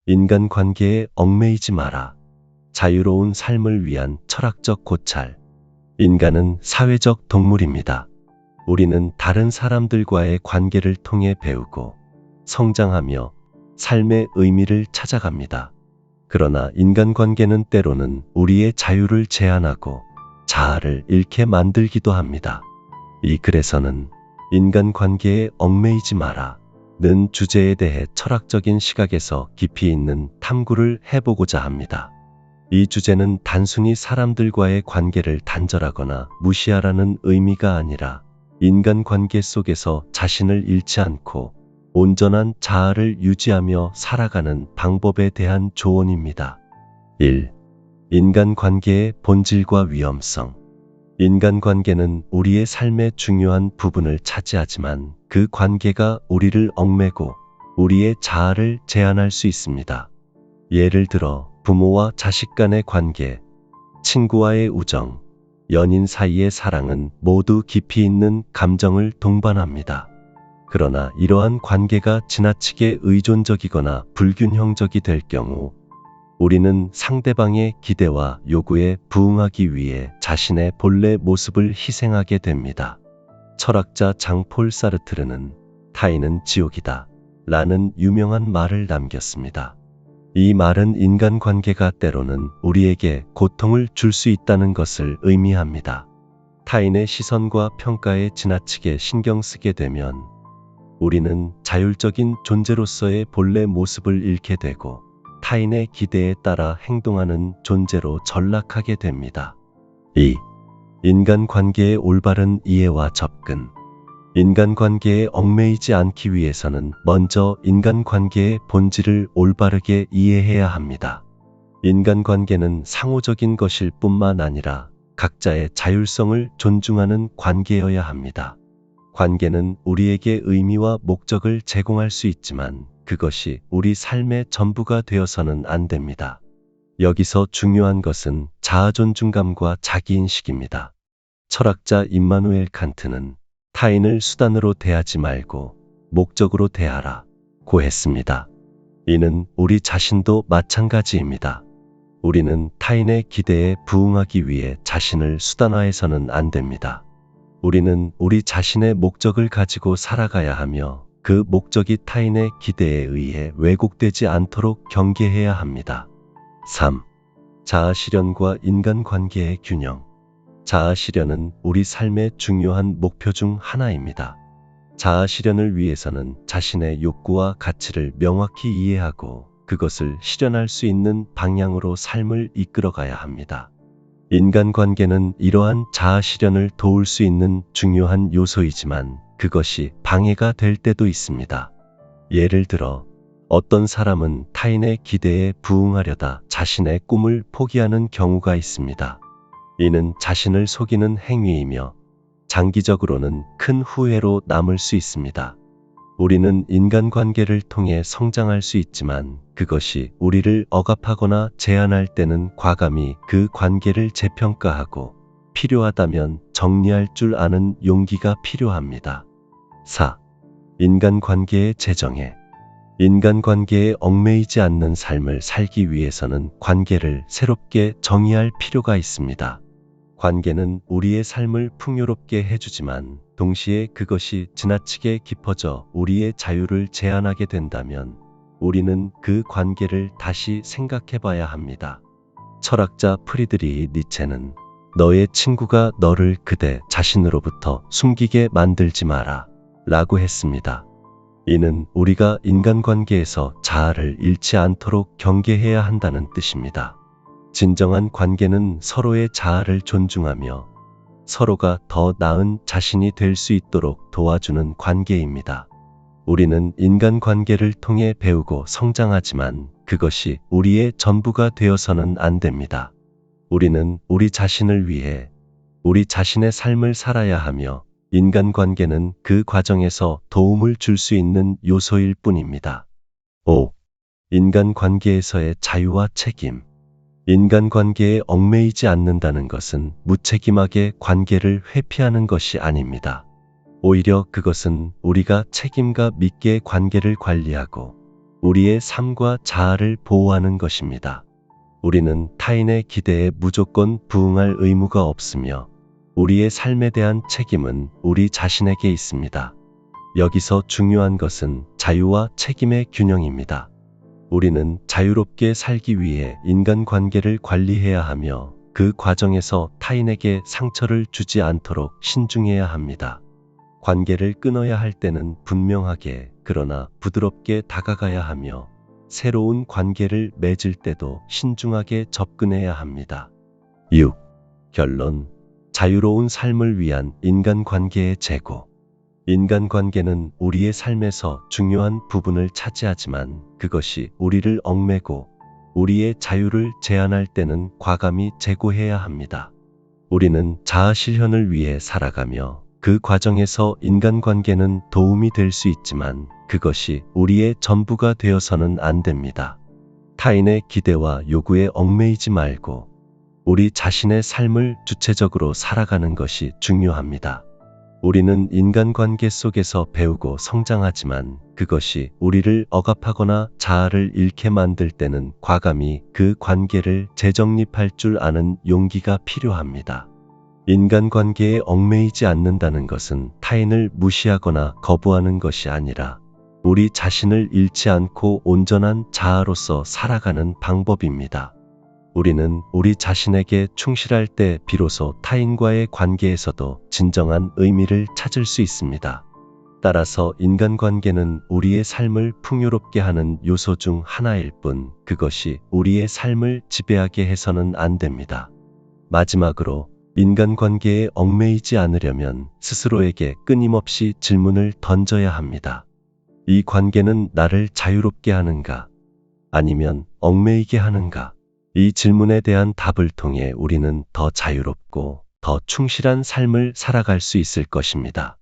인간관계에 얽매이지 마라. 자유로운 삶을 위한 철학적 고찰. 인간은 사회적 동물입니다. 우리는 다른 사람들과의 관계를 통해 배우고 성장하며 삶의 의미를 찾아갑니다. 그러나 인간관계는 때로는 우리의 자유를 제한하고 자아를 잃게 만들기도 합니다. 이 글에서는 인간관계에 얽매이지 마라 는 주제에 대해 철학적인 시각에서 깊이 있는 탐구를 해보고자 합니다. 이 주제는 단순히 사람들과의 관계를 단절하거나 무시하라는 의미가 아니라 인간관계 속에서 자신을 잃지 않고 온전한 자아를 유지하며 살아가는 방법에 대한 조언입니다. 1. 인간관계의 본질과 위험성. 인간관계는 우리의 삶의 중요한 부분을 차지하지만 그 관계가 우리를 얽매고 우리의 자아를 제한할 수 있습니다. 예를 들어 부모와 자식 간의 관계, 친구와의 우정, 연인 사이의 사랑은 모두 깊이 있는 감정을 동반합니다. 그러나 이러한 관계가 지나치게 의존적이거나 불균형적이 될 경우 우리는 상대방의 기대와 요구에 부응하기 위해 자신의 본래 모습을 희생하게 됩니다. 철학자 장폴 사르트르는 타인은 지옥이다 라는 유명한 말을 남겼습니다. 이 말은 인간관계가 때로는 우리에게 고통을 줄 수 있다는 것을 의미합니다. 타인의 시선과 평가에 지나치게 신경 쓰게 되면 우리는 자율적인 존재로서의 본래 모습을 잃게 되고 타인의 기대에 따라 행동하는 존재로 전락하게 됩니다. 2. 인간관계의 올바른 이해와 접근. 인간관계에 얽매이지 않기 위해서는 먼저 인간관계의 본질을 올바르게 이해해야 합니다. 인간관계는 상호적인 것일 뿐만 아니라 각자의 자율성을 존중하는 관계여야 합니다. 관계는 우리에게 의미와 목적을 제공할 수 있지만 그것이 우리 삶의 전부가 되어서는 안 됩니다. 여기서 중요한 것은 자아 존중감과 자기인식입니다. 철학자 임마누엘 칸트는 타인을 수단으로 대하지 말고 목적으로 대하라고 했습니다. 이는 우리 자신도 마찬가지입니다. 우리는 타인의 기대에 부응하기 위해 자신을 수단화해서는 안 됩니다. 우리는 우리 자신의 목적을 가지고 살아가야 하며 그 목적이 타인의 기대에 의해 왜곡되지 않도록 경계해야 합니다. 3. 자아 실현과 인간관계의 균형. 자아 실현은 우리 삶의 중요한 목표 중 하나입니다. 자아 실현을 위해서는 자신의 욕구와 가치를 명확히 이해하고 그것을 실현할 수 있는 방향으로 삶을 이끌어가야 합니다. 인간관계는 이러한 자아 실현을 도울 수 있는 중요한 요소이지만 그것이 방해가 될 때도 있습니다. 예를 들어 어떤 사람은 타인의 기대에 부응하려다 자신의 꿈을 포기하는 경우가 있습니다. 이는 자신을 속이는 행위이며 장기적으로는 큰 후회로 남을 수 있습니다. 우리는 인간관계를 통해 성장할 수 있지만 그것이 우리를 억압하거나 제한할 때는 과감히 그 관계를 재평가하고 필요하다면 정리할 줄 아는 용기가 필요합니다. 4. 인간관계의 재정애. 인간관계에 얽매이지 않는 삶을 살기 위해서는 관계를 새롭게 정의할 필요가 있습니다. 관계는 우리의 삶을 풍요롭게 해주지만 동시에 그것이 지나치게 깊어져 우리의 자유를 제한하게 된다면 우리는 그 관계를 다시 생각해봐야 합니다. 철학자 프리드리히 니체는 너의 친구가 너를 그대 자신으로부터 숨기게 만들지 마라 라고 했습니다. 이는 우리가 인간관계에서 자아를 잃지 않도록 경계해야 한다는 뜻입니다. 진정한 관계는 서로의 자아를 존중하며 서로가 더 나은 자신이 될 수 있도록 도와주는 관계입니다. 우리는 인간관계를 통해 배우고 성장하지만 그것이 우리의 전부가 되어서는 안 됩니다. 우리는 우리 자신을 위해 우리 자신의 삶을 살아야 하며 인간관계는 그 과정에서 도움을 줄 수 있는 요소일 뿐입니다. 5. 인간관계에서의 자유와 책임. 인간관계에 얽매이지 않는다는 것은 무책임하게 관계를 회피하는 것이 아닙니다. 오히려 그것은 우리가 책임과 믿게 관계를 관리하고 우리의 삶과 자아를 보호하는 것입니다. 우리는 타인의 기대에 무조건 부응할 의무가 없으며 우리의 삶에 대한 책임은 우리 자신에게 있습니다. 여기서 중요한 것은 자유와 책임의 균형입니다. 우리는 자유롭게 살기 위해 인간관계를 관리해야 하며 그 과정에서 타인에게 상처를 주지 않도록 신중해야 합니다. 관계를 끊어야 할 때는 분명하게 그러나 부드럽게 다가가야 하며 새로운 관계를 맺을 때도 신중하게 접근해야 합니다. 6. 결론. 자유로운 삶을 위한 인간관계의 제고. 인간관계는 우리의 삶에서 중요한 부분을 차지하지만 그것이 우리를 얽매고 우리의 자유를 제한할 때는 과감히 제고해야 합니다. 우리는 자아 실현을 위해 살아가며 그 과정에서 인간관계는 도움이 될 수 있지만 그것이 우리의 전부가 되어서는 안 됩니다. 타인의 기대와 요구에 얽매이지 말고 우리 자신의 삶을 주체적으로 살아가는 것이 중요합니다. 우리는 인간관계 속에서 배우고 성장하지만 그것이 우리를 억압하거나 자아를 잃게 만들 때는 과감히 그 관계를 재정립할 줄 아는 용기가 필요합니다. 인간관계에 얽매이지 않는다는 것은 타인을 무시하거나 거부하는 것이 아니라 우리 자신을 잃지 않고 온전한 자아로서 살아가는 방법입니다. 우리는 우리 자신에게 충실할 때 비로소 타인과의 관계에서도 진정한 의미를 찾을 수 있습니다. 따라서 인간관계는 우리의 삶을 풍요롭게 하는 요소 중 하나일 뿐 그것이 우리의 삶을 지배하게 해서는 안 됩니다. 마지막으로 인간관계에 얽매이지 않으려면 스스로에게 끊임없이 질문을 던져야 합니다. 이 관계는 나를 자유롭게 하는가? 아니면 얽매이게 하는가? 이 질문에 대한 답을 통해 우리는 더 자유롭고 더 충실한 삶을 살아갈 수 있을 것입니다.